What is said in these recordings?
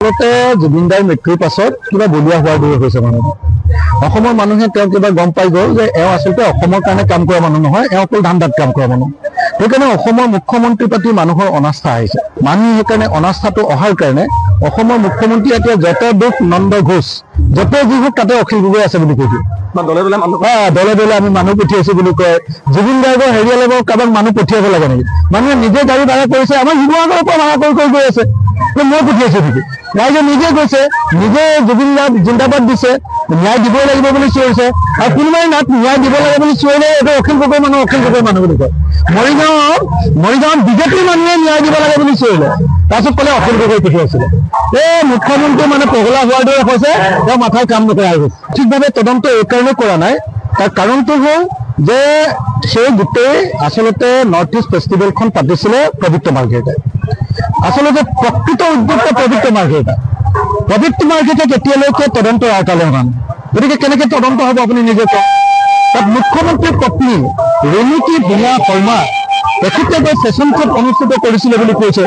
আচলতে জুবিন দাৰ মৃত্যুৰ পাছত কিবা বলিয়া হোৱাৰ দৰে হৈছে মানুহ অসমৰ মানুহে তেওঁ কিবা গম পাই গ'ল যে এওঁ আচলতে অসমৰ কাৰণে কাম কৰা মানুহ নহয় এওঁ অকল ধান্দাত কাম কৰা মানুহ সেইকাৰণে অসমৰ মুখ্যমন্ত্ৰীৰ প্ৰতি মানুহৰ অনাস্থা আহিছে মানুহ সেইকাৰণে অনাস্থাটো অহাৰ কাৰণে অসমৰ মুখ্যমন্ত্ৰী এতিয়া যত দুখ নন্দ ঘোষ যত যি হোক তাতে অখিল গগৈ আছে বুলি কৈছে দলে দলে আমি মানুহ পঠিয়াইছো বুলি কয় জুবিন গাৰ্গৰ হেৰিয়ালৈ কাৰোবাক মানুহ পঠিয়াব লাগে নেকি মানুহে নিজে গাড়ী ভাড়া কৰিছে আমাৰ শিৱসাগৰৰ পৰা ভাড়া কৰি গৈ আছে মই পঠিয়াইছো নেকি ৰাইজে নিজে গৈছে নিজে জুবিন গাৰ্গ জিন্দাবাদ দিছে ন্যায় দিবই লাগিব বুলি চিঞৰিছে আৰু কোনোবাই নাট ন্যায় দিব লাগে বুলি চিঞৰিলে এইটো অখিল গগৈ মানুহ বুলি কয় মৰিগাঁৱত বিজেপিৰ মানুহে ন্যায় দিব লাগে বুলি চিঞৰিলে তাৰপিছত ক'লে অখিল গগৈ পঠিয়াইছিলে এই মুখ্যমন্ত্ৰী মানে পগলা হোৱাৰ দৰে হৈছে তেওঁ মাথাৰ কাম নকৰা হৈ গৈছে ঠিকভাৱে তদন্ত এইকাৰণে কৰা নাই তাৰ কাৰণটো হ'ল যে সেই গোটেই আচলতে নৰ্থ ইষ্ট ফেষ্টিভেলখন পাতিছিলে পবিত্ৰ মাৰ্ঘেৰিটাই আচলতে প্ৰকৃত উদ্যোক্তা পবিত্ৰ মাৰ্ঘেৰিটাই এতিয়ালৈকে তদন্তৰ আওতালৈ অনা নাই গতিকে কেনেকৈ তদন্ত হ'ব আপুনি নিজে কওক তাত মুখ্যমন্ত্ৰীৰ পত্নী ৰেণুকি ভূঞা শৰ্মা তেখেতে গৈ ফেশ্বন শ্ব'ত অনুষ্ঠিত কৰিছিলে বুলি কৈছে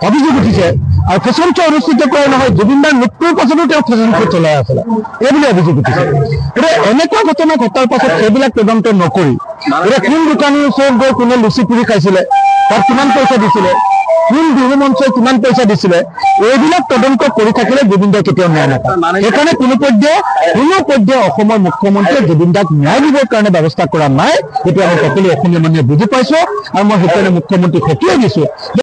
অভিযোগ উঠিছে আৰু ফেশ্বন শ্ব' অনুষ্ঠিত কৰা নহয় জুবিন দাৰ মৃত্যুৰ পাছতো তেওঁ ফেশ্বন শ্ব' চলাই আছিলে এইবুলি অভিযোগ উঠিছে গতিকে এনেকুৱা ঘটনা ঘটাৰ পাছত সেইবিলাক তদন্ত নকৰি এতিয়া কোন দোকানীৰ ওচৰত গৈ কোনে লুচি পুৰি খাইছিলে তাত কিমান পইচা দিছিলে কোন বিহু মঞ্চই কিমান পইচা দিছিলে এইবিলাক তদন্ত কৰি থাকিলে জুবিন দাই কেতিয়াও ন্যায় নাপায় সেইকাৰণে কোনো পৰ্যায়ে অসমৰ মুখ্যমন্ত্ৰীয়ে জুবিন দাক ন্যায় দিবৰ কাৰণে ব্যৱস্থা কৰা নাই সেইটো আমি সকলো অসমীয়া মানুহে বুজি পাইছো আৰু মই সেইকাৰণে মুখ্যমন্ত্ৰীক সকীয়াই দিছো।